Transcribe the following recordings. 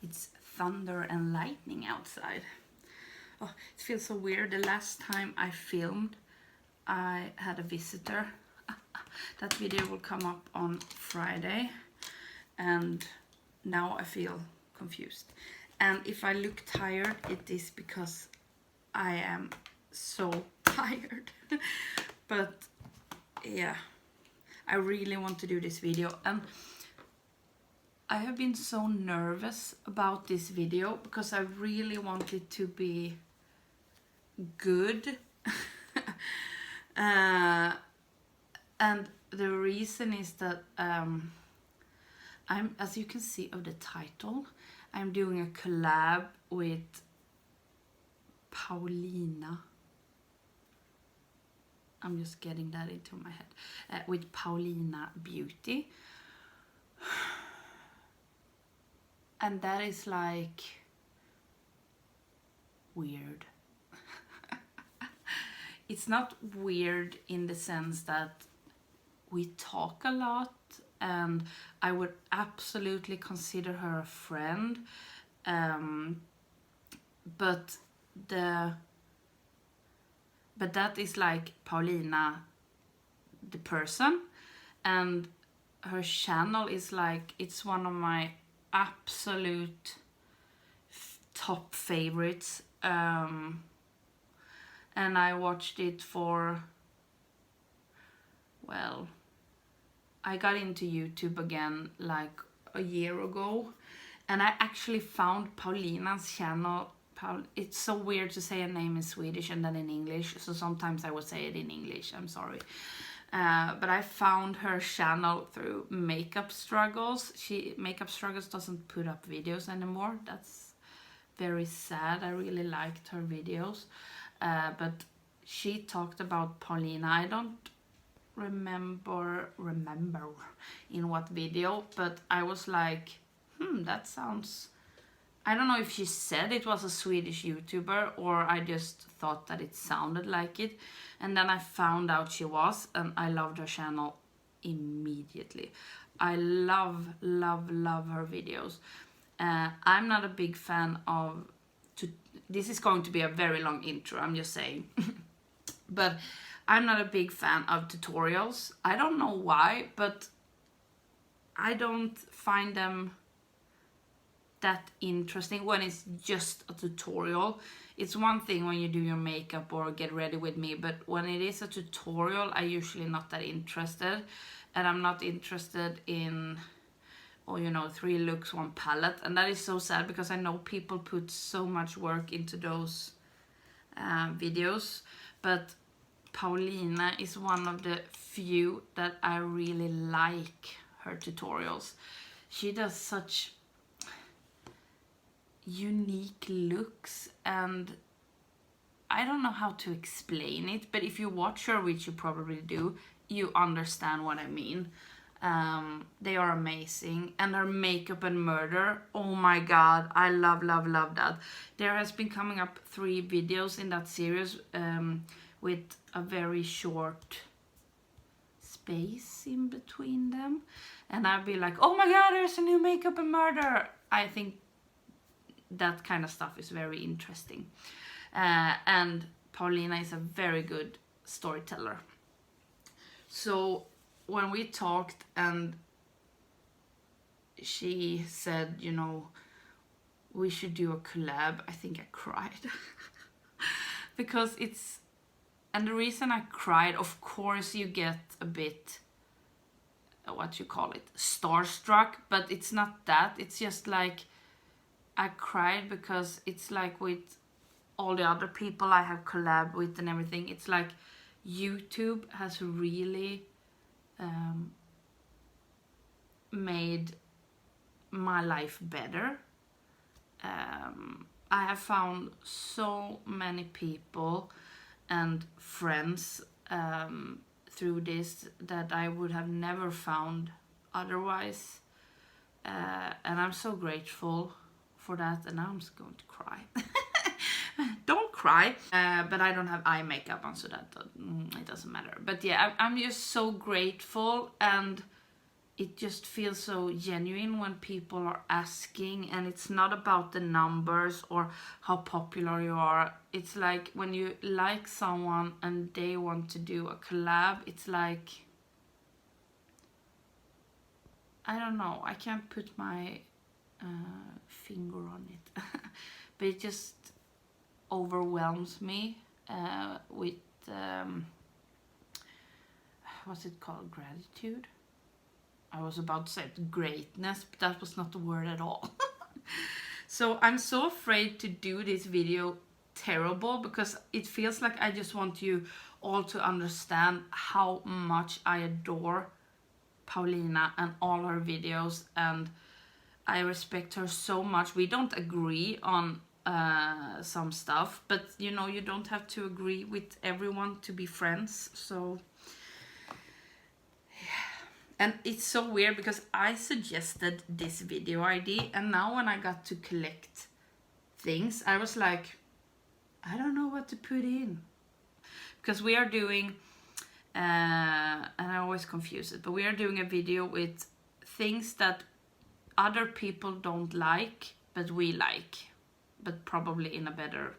It's thunder and lightning outside. Oh, it feels so weird. The last time I filmed, I had a visitor. That video will come up on Friday, and now I feel confused. And if I look tired, it is because I am so tired. But yeah, I really want to do this video, and I have been so nervous about this video because I really want it to be good. And the reason is that I'm, as you can see of the title, I'm doing a collab with Paulina. I'm just getting that into my head. With Paulina Beauty. And that is like weird. It's not weird in the sense that we talk a lot and I would absolutely consider her a friend. But that is like Paulina, the person, and her channel is like, it's one of my absolute top favorites. And I watched it for, well, I got into YouTube again like a year ago, and I actually found Paulina's channel. It's so weird to say a name in Swedish and then in English, so sometimes I would say it in English, I'm sorry. But I found her channel through Makeup Struggles. Makeup Struggles doesn't put up videos anymore. That's very sad. I really liked her videos. But she talked about Paulina. I don't remember in what video, but I was like, that sounds... I don't know if she said it was a Swedish YouTuber or I just thought that it sounded like it. And then I found out she was, and I loved her channel immediately. I love her videos. I'm not a big fan of... This is going to be a very long intro, I'm just saying. But I'm not a big fan of tutorials. I don't know why, but I don't find them that interesting when it's just a tutorial. It's one thing when you do your makeup or get ready with me, but when it is a tutorial, I usually not that interested. And I'm not interested in, or 3 looks, 1 palette. And that is so sad because I know people put so much work into those videos. But Paulina is one of the few that I really like her tutorials. She does such unique looks, and I don't know how to explain it, but if you watch her, which you probably do, you understand what I mean. They are amazing. And her Makeup and Murder, oh my god, I love that. There has been coming up 3 videos in that series with a very short space in between them, and I'd be like, oh my god, there's a new Makeup and Murder. I think that kind of stuff is very interesting. And Paulina is a very good storyteller. So when we talked and she said, we should do a collab, I think I cried. Because it's... And the reason I cried, of course you get a bit, what you call it, starstruck, but it's not that. It's just like, I cried because it's like with all the other people I have collabed with and everything, it's like YouTube has really made my life better. I have found so many people and friends through this that I would have never found otherwise. And I'm so grateful for that, and now I'm just going to cry. Don't cry. But I don't have eye makeup on, so that it doesn't matter. But yeah, I'm just so grateful, and it just feels so genuine when people are asking, and it's not about the numbers or how popular you are. It's like when you like someone and they want to do a collab, it's like, I don't know, I can't put my finger on it, but it just overwhelms me with what's it called, gratitude. I was about to say greatness, but that was not the word at all. So I'm so afraid to do this video terrible, because it feels like I just want you all to understand how much I adore Paulina and all her videos, and I respect her so much. We don't agree on some stuff, but you know, you don't have to agree with everyone to be friends. So and it's so weird because I suggested this video idea, and now when I got to collect things, I was like, I don't know what to put in. Because we are doing, and I always confuse it, but we are doing a video with things that other people don't like, but we like. But probably in a better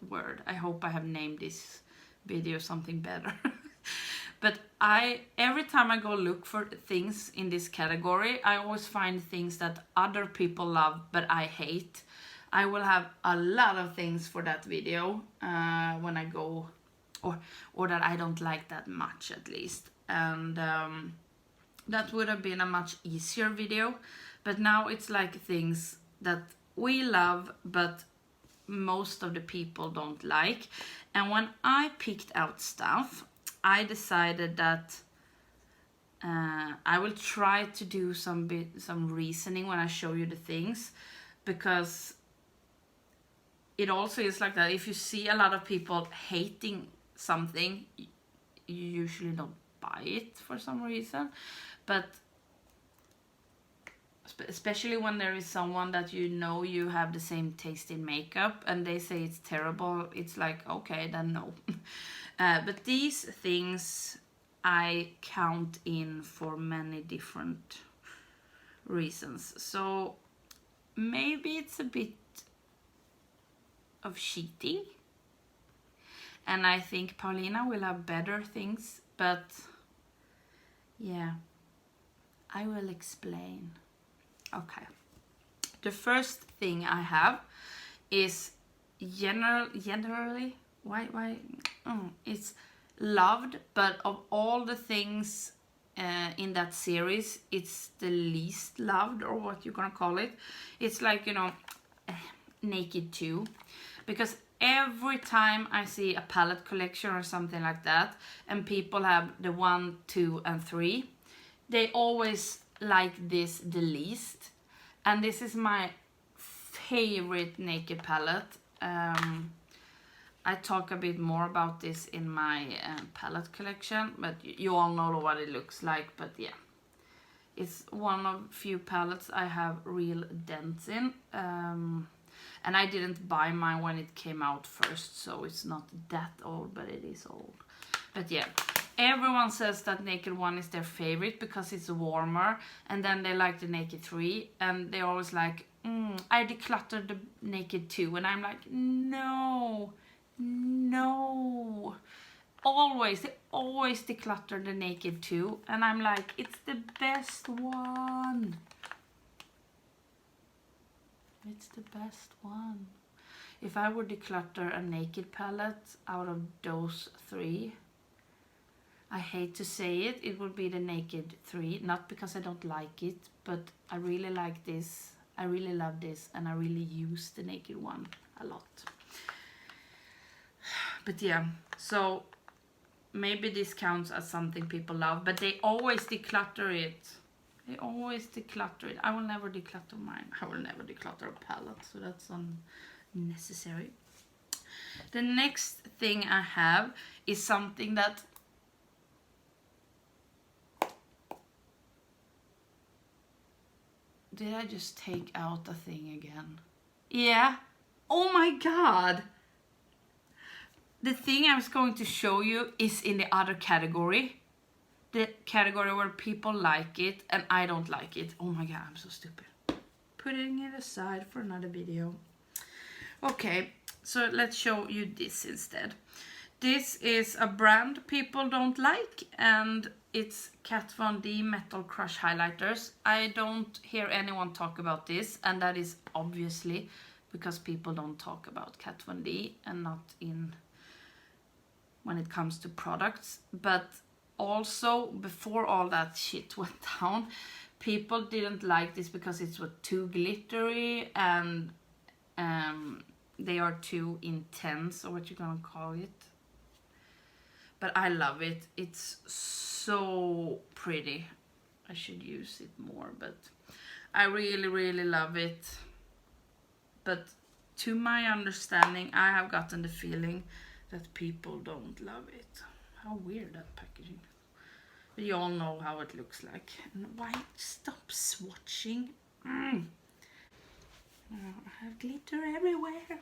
word. I hope I have named this video something better. But every time I go look for things in this category, I always find things that other people love but I hate. I will have a lot of things for that video when I go, or that I don't like that much at least. And that would have been a much easier video. But now it's like things that we love but most of the people don't like. And when I picked out stuff, I decided that I will try to do some reasoning when I show you the things, because it also is like that. If you see a lot of people hating something, you usually don't buy it for some reason. But especially when there is someone that you know you have the same taste in makeup and they say it's terrible, it's like, okay, then no. But these things I count in for many different reasons. So maybe it's a bit of cheating. And I think Paulina will have better things, but yeah, I will explain. Okay. The first thing I have is generally, it's loved, but of all the things in that series, it's the least loved, or what you're gonna call it. It's like, you know, Naked 2, because every time I see a palette collection or something like that, and people have the 1, 2, and 3, they always like this the least. And this is my favorite Naked palette. I talk a bit more about this in my palette collection, but you all know what it looks like. But yeah, it's one of few palettes I have real dents in. And I didn't buy mine when it came out first, so it's not that old, but it is old. But yeah, everyone says that Naked 1 is their favorite because it's warmer, and then they like the Naked 3, and they always like, I decluttered the Naked 2, and I'm like, no. They always declutter the Naked 2, and I'm like, it's the best one. It's the best one. If I would declutter a Naked palette out of those 3, I hate to say it, it would be the Naked 3. Not because I don't like it, but I really like this. I really love this, and I really use the Naked 1 a lot. But yeah, so maybe this counts as something people love, but they always declutter it. They always declutter it. I will never declutter mine. I will never declutter a palette, so that's unnecessary. The next thing I have is something that did I just take out a thing again? Yeah. Oh my god. The thing I was going to show you is in the other category. the category where people like it and I don't like it. Oh my god, I'm so stupid. Putting it aside for another video. Okay, so let's show you this instead. This is a brand people don't like, and it's Kat Von D Metal Crush Highlighters. I don't hear anyone talk about this, and that is obviously because people don't talk about Kat Von D and not in when it comes to products. But also, before all that shit went down, people didn't like this because it was too glittery and they are too intense, or what you're gonna call it. But I love it. It's so pretty. I should use it more, but I really, really love it. But to my understanding, I have gotten the feeling that people don't love it. How weird that packaging is. But you all know how it looks like. And why stop swatching? I have glitter everywhere.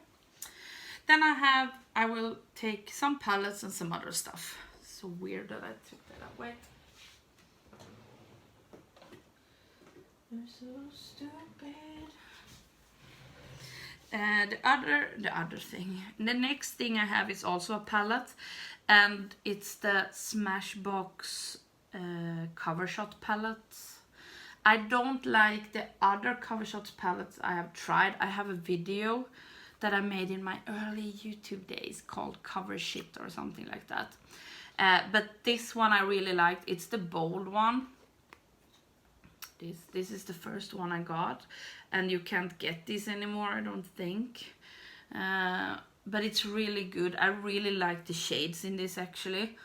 Then I will take some palettes and some other stuff. So weird that I took that away. You're so stupid. The next thing I have is also a palette, and it's the Smashbox Cover Shot palettes. I don't like the other Cover Shot palettes I have tried. I have a video that I made in my early YouTube days called Cover Shit or something like that. But this one I really liked. It's the bold one. This is the first one I got, and you can't get this anymore, I don't think. But it's really good. I really like the shades in this actually.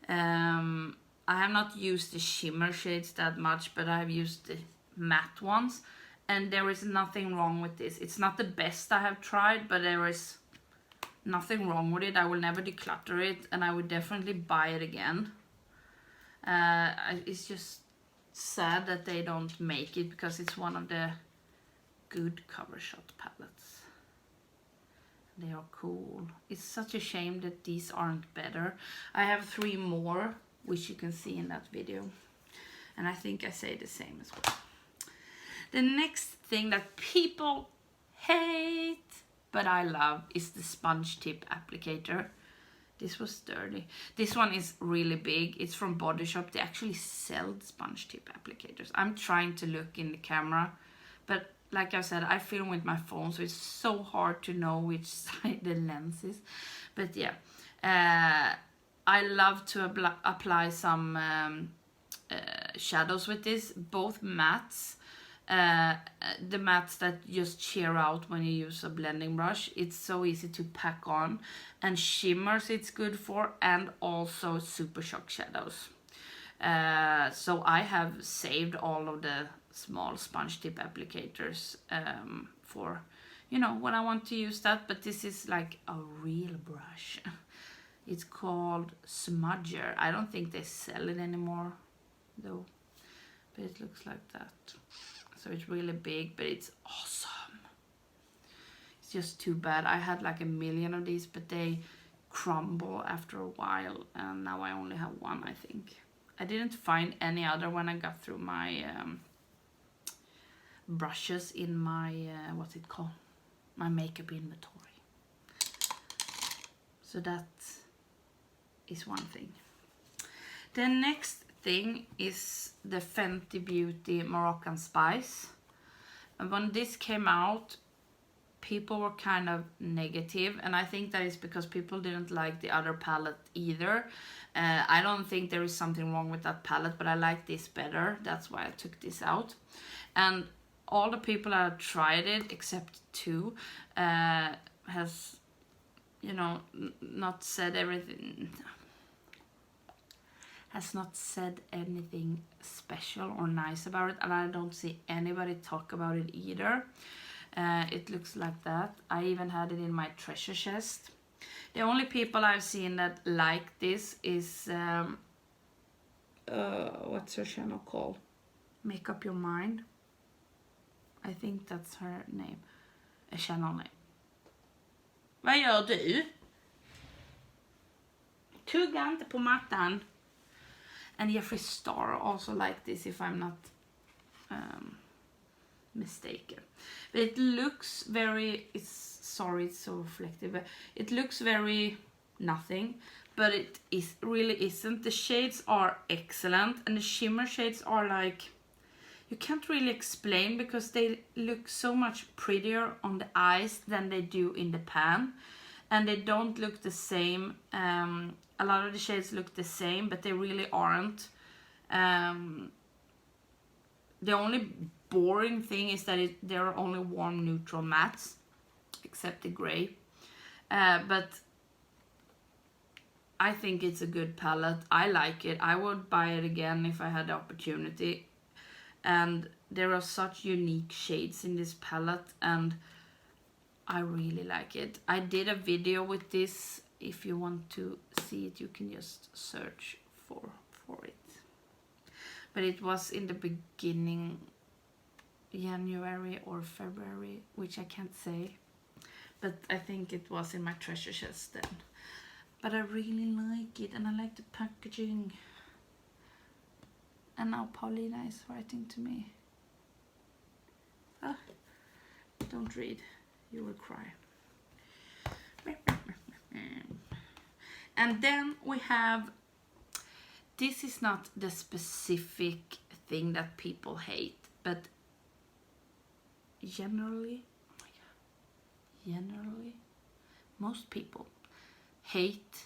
I have not used the shimmer shades that much, but I've used the matte ones, and there is nothing wrong with this. It's not the best I have tried, but there is nothing wrong with it. I will never declutter it, and I would definitely buy it again. It's just sad that they don't make it, because it's one of the good Cover Shot palettes. They are cool. It's such a shame that these aren't better. I have 3 more, which you can see in that video, and I think I say the same as well. The next thing that people hate but I love is the sponge tip applicator. This was dirty. This one is really big. It's from Body Shop. They actually sell sponge tip applicators. I'm trying to look in the camera, but like I said, I film with my phone, so it's so hard to know which side the lens is. But yeah, I love to apply some shadows with this, both mattes. The mattes that just sheer out when you use a blending brush. It's so easy to pack on, and shimmers it's good for, and also Super Shock shadows. So I have saved all of the small sponge tip applicators for, you know, when I want to use that. But this is like a real brush. It's called Smudger. I don't think they sell it anymore though, but it looks like that. So it's really big, but it's awesome. It's just too bad. I had like 1 million of these, but they crumble after a while, and now I only have 1, I think. I didn't find any other when I got through my brushes in my, what's it called? My makeup inventory. So that is one thing. The next thing is the Fenty Beauty Moroccan Spice. And when this came out, people were kind of negative, and I think that is because people didn't like the other palette either. I don't think there is something wrong with that palette, but I like this better. That's why I took this out. And all the people that have tried it, except 2, has, you know, not said everything. Has not said anything special or nice about it, and I don't see anybody talk about it either. It looks like that. I even had it in my treasure chest. The only people I've seen that like this is what's her channel called? Make Up Your Mind. I think that's her name. A channel name. Vad gör du? Tugga inte på mattan. And Jeffree Star also like this, if I'm not mistaken. But it looks very, sorry it's so reflective, but it looks very nothing, but it really isn't. The shades are excellent, and the shimmer shades are like, you can't really explain, because they look so much prettier on the eyes than they do in the pan, and they don't look the same. A lot of the shades look the same, but they really aren't. The only boring thing is that there are only warm neutral mattes, except the gray. But I think it's a good palette. I like it. I would buy it again if I had the opportunity. And there are such unique shades in this palette, and I really like it. I did a video with this. If you want to see it, you can just search for it. But it was in the beginning, January or February, which I can't say. But I think it was in my treasure chest then. But I really like it, and I like the packaging. And now Paulina is writing to me. Ah, don't read, you will cry. And then we have, this is not the specific thing that people hate, but generally, oh my God, generally, most people hate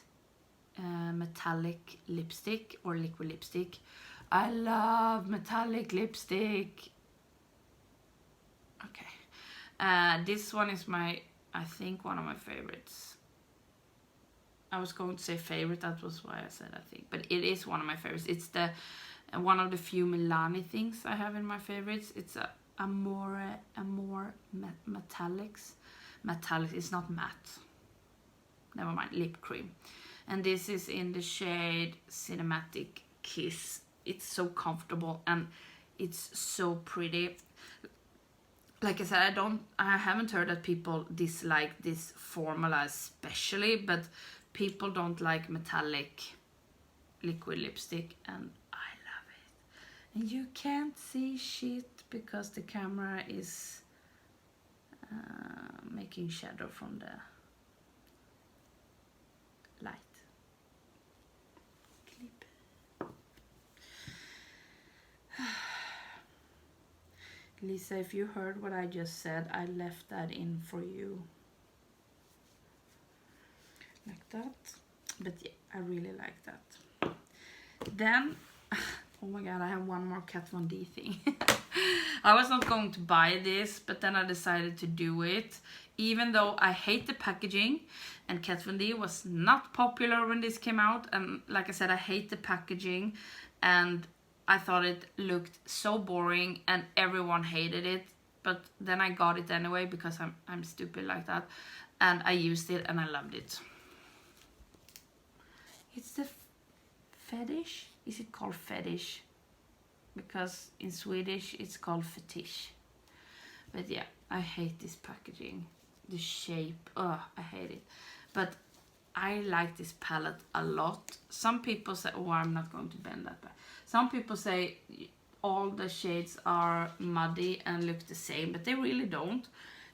metallic lipstick or liquid lipstick. I love metallic lipstick. Okay. This one is I think one of my favorites. I was going to say favorite, that was why I said I think. But it is one of my favorites. It's one of the few Milani things I have in my favorites. It's a more metallics. Metallic, it's not matte. Never mind, lip cream. And this is in the shade Cinematic Kiss. It's so comfortable and it's so pretty. Like I said, I haven't heard that people dislike this formula especially, but people don't like metallic liquid lipstick, and I love it. And you can't see shit because the camera is making shadow from the light. Clip. Lisa, if you heard what I just said, I left that in for you. Like that. But yeah, I really like that. Then, oh my God, I have one more Kat Von D thing. I was not going to buy this, but then I decided to do it. Even though I hate the packaging, and Kat Von D was not popular when this came out. And like I said, I hate the packaging, and I thought it looked so boring and everyone hated it. But then I got it anyway because I'm stupid like that. And I used it and I loved it. It's the fetish. Is it called fetish? Because in Swedish it's called fetish. But yeah, I hate this packaging. The shape, I hate it. But I like this palette a lot. Some people say, oh, I'm not going to bend that back. Some people say all the shades are muddy and look the same, but they really don't.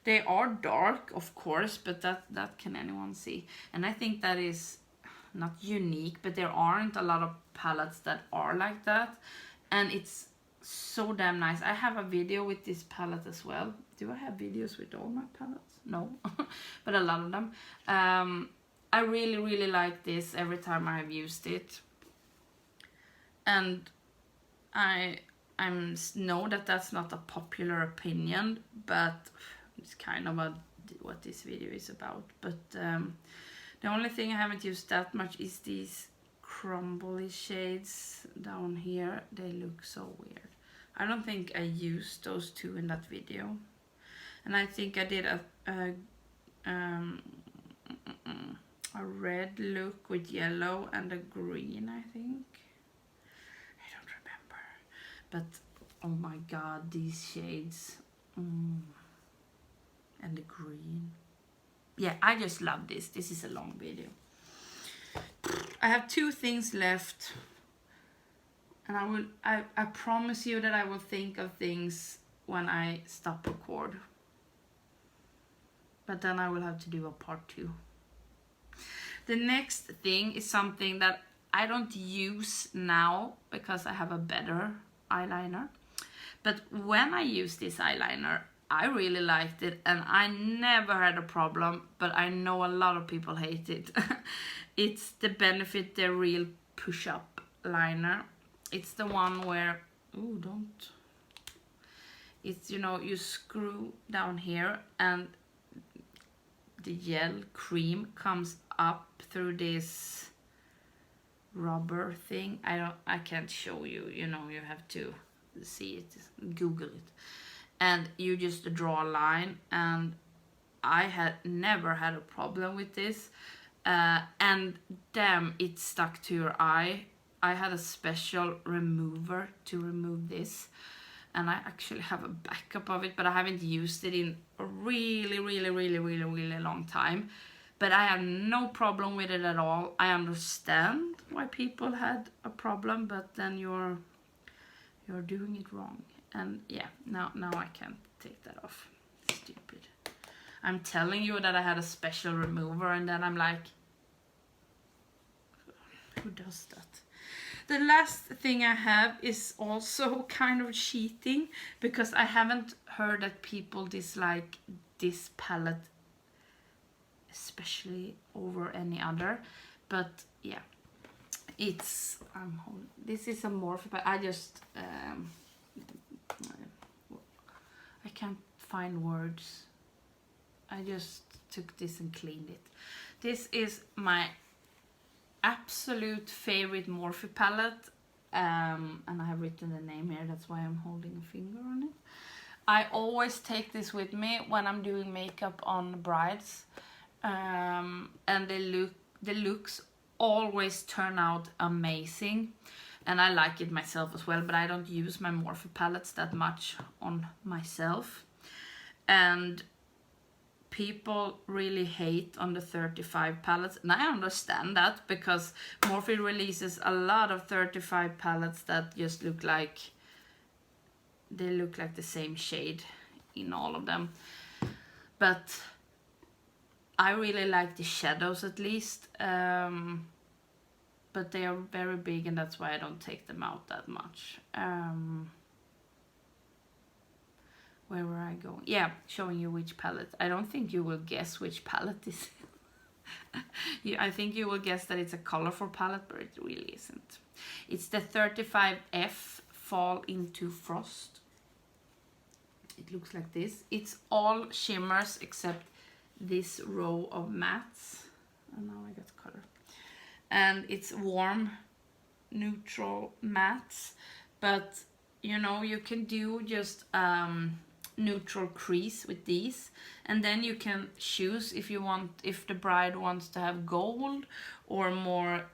They are dark, of course, but that can anyone see. And I think that is not unique, but there aren't a lot of palettes that are like that. And it's so damn nice. I have a video with this palette as well. Do I have videos with all my palettes? No, but a lot of them. I really, really like this every time I have used it. And I know that that's not a popular opinion, but it's kind of what this video is about. But the only thing I haven't used that much is these crumbly shades down here. They look so weird. I don't think I used those two in that video. And I think I did a red look with yellow and a green, I think. I don't remember. But oh my God, these shades. And the green. Yeah, I just love this. This is a long video. I have two things left. And I promise you that I will think of things when I stop record. But then I will have to do a part 2. The next thing is something that I don't use now because I have a better eyeliner. But when I used this eyeliner, I really liked it and I never had a problem, but I know a lot of people hate it. It's the Benefit the Real Push-Up Liner. It's the one where, it's, you know, you screw down here and the gel cream comes up through this rubber thing. I can't show you, you know, you have to see it, Google it. And you just draw a line, and I had never had a problem with this. And damn, it stuck to your eye. I had a special remover to remove this, and I actually have a backup of it, but I haven't used it in a really long time. But I have no problem with it at all. I understand why people had a problem, but then you're doing it wrong. And yeah, now I can't take that off. Stupid. I'm telling you that I had a special remover, and then I'm like, who does that? The last thing I have is also kind of cheating, because I haven't heard that people dislike this palette especially over any other. But yeah, it's this is a Morphe, but I just I can't find words. I just took this and cleaned it. This is my absolute favorite Morphe palette, and I have written the name here, that's why I'm holding a finger on it. I always take this with me when I'm doing makeup on brides, and the looks always turn out amazing, and I like it myself as well, but I don't use my Morphe palettes that much on myself. And people really hate on the 35 palettes, and I understand that, because Morphe releases a lot of 35 palettes that just look like the same shade in all of them. But I really like the shadows, at least, but they are very big, and that's why I don't take them out that much. Where were I going? Yeah, showing you which palette. I don't think you will guess which palette this is. I think you will guess that it's a colorful palette, but it really isn't. It's the 35F Fall Into Frost. It looks like this. It's all shimmers except this row of mattes. And now I got color. And it's warm, neutral mattes. But, you know, you can do just neutral crease with these, and then you can choose if the bride wants to have gold or more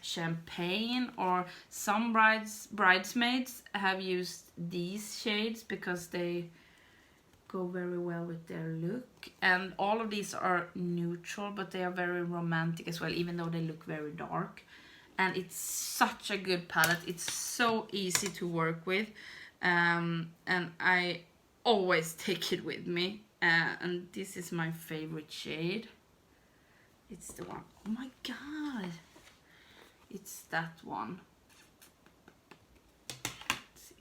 champagne, or some bridesmaids have used these shades because they go very well with their look. And all of these are neutral, but they are very romantic as well, even though they look very dark. And it's such a good palette. It's so easy to work with, and I always take it with me. And this is my favorite shade. It's the one. Oh my god, it's that one. Let's see.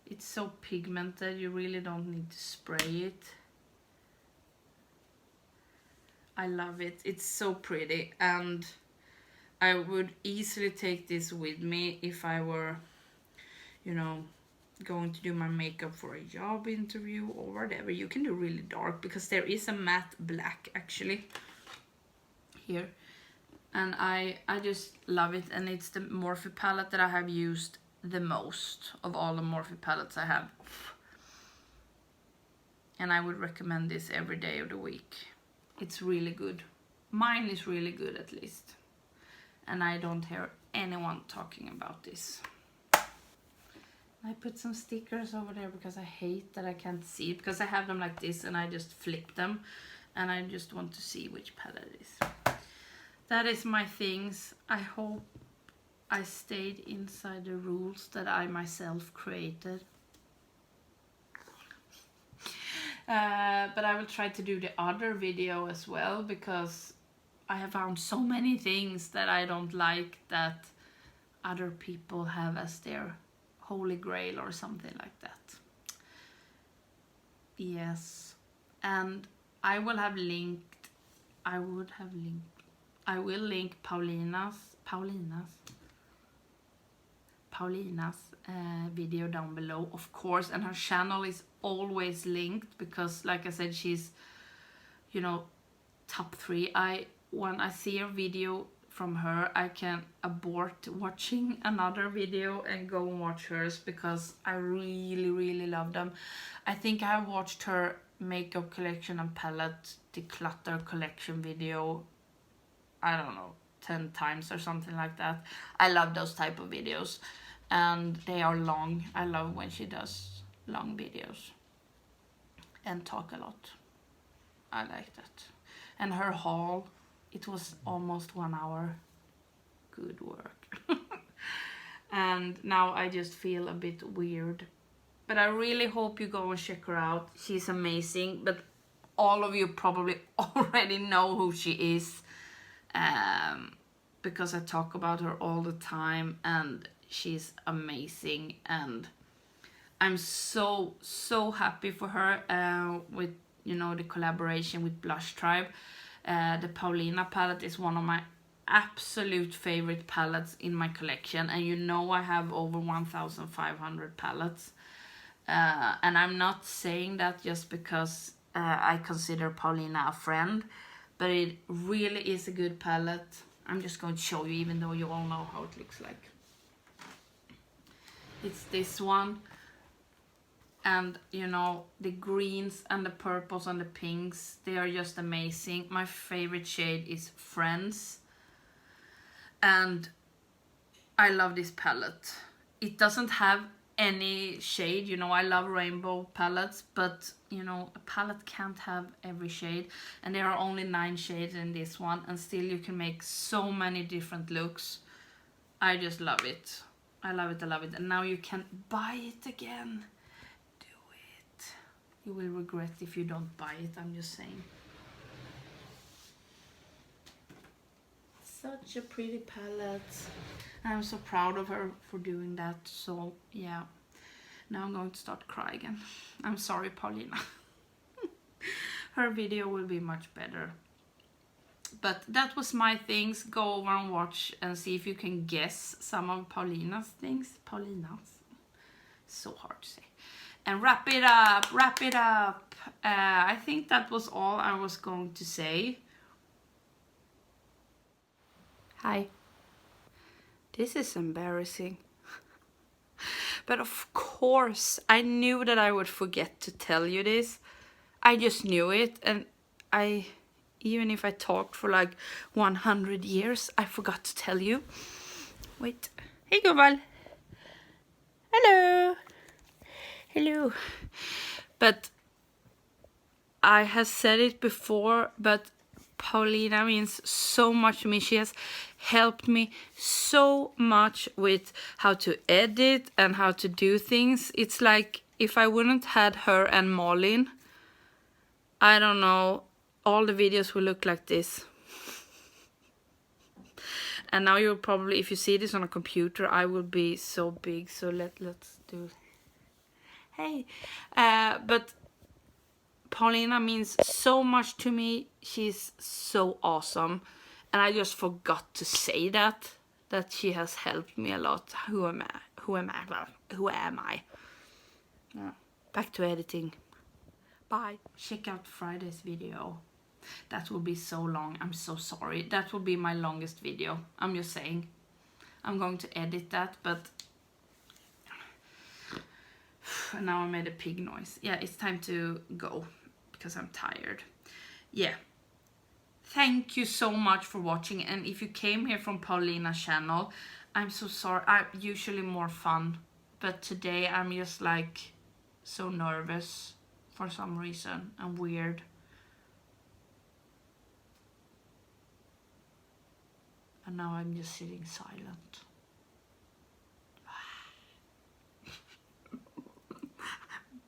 It's so pigmented, you really don't need to spray it. I love it. It's so pretty, and I would easily take this with me if I were, you know, going to do my makeup for a job interview or whatever. You can do really dark, because there is a matte black actually here, and I just love it. And it's the Morphe palette that I have used the most of all the Morphe palettes I have, and I would recommend this every day of the week. It's really good. Mine is really good, at least, and I don't hear anyone talking about this. I put some stickers over there because I hate that I can't see it, because I have them like this and I just flip them, and I just want to see which palette it is. That is my things. I hope I stayed inside the rules that I myself created. But I will try to do the other video as well, because I have found so many things that I don't like that other people have as their holy grail or something like that. Yes, and I will link Paulina's video down below, of course, and her channel is always linked, because like I said, she's, you know, top 3. When I see a video from her, I can abort watching another video and go and watch hers, because I really love them. I think I have watched her makeup collection and palette declutter collection video, I don't know, 10 times or something like that. I love those type of videos, and they are long. I love when she does long videos and talk a lot. I like that. And her haul, it was almost 1 hour. Good work. And now I just feel a bit weird, but I really hope you go and check her out. She's amazing, but all of you probably already know who she is, because I talk about her all the time, and she's amazing, and I'm so happy for her with, you know, the collaboration with Blush Tribe. The Paulina palette is one of my absolute favorite palettes in my collection, and you know I have over 1,500 palettes, and I'm not saying that just because I consider Paulina a friend, but it really is a good palette. I'm just going to show you, even though you all know how it looks like. It's this one, and you know, the greens and the purples and the pinks, they are just amazing. My favorite shade is Friends, and I love this palette. It doesn't have any shade, you know, I love rainbow palettes, but you know, a palette can't have every shade, and there are only 9 shades in this one, and still you can make so many different looks. I just love it. I love it, and now you can buy it again. Do it. You will regret if you don't buy it, I'm just saying. Such a pretty palette. I'm so proud of her for doing that. So yeah, now I'm going to start crying again. I'm sorry, Paulina. Her video will be much better. But that was my things. Go over and watch and see if you can guess some of Paulina's things. Paulina's, so hard to say. And wrap it up. I think that was all I was going to say. Hi. This is embarrassing. But of course, I knew that I would forget to tell you this. I just knew it, and even if I talked for like 100 years, I forgot to tell you. Wait. Hey, Gunvald. Hello. Hello. But I have said it before, but Paulina means so much to me. She has helped me so much with how to edit and how to do things. It's like if I wouldn't had her and Malin, I don't know, all the videos will look like this. And now you'll probably, if you see this on a computer, I will be so big. So let's do. Hey, but Paulina means so much to me. She's so awesome, and I just forgot to say that she has helped me a lot. Who am I? Yeah. Back to editing. Bye. Check out Friday's video. That will be so long. I'm so sorry. That will be my longest video. I'm just saying. I'm going to edit that, but now I made a pig noise. Yeah, it's time to go because I'm tired. Yeah. Thank you so much for watching, and if you came here from Paulina's channel, I'm so sorry. I'm usually more fun, but today I'm just like so nervous for some reason and weird. And now I'm just sitting silent.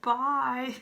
Bye.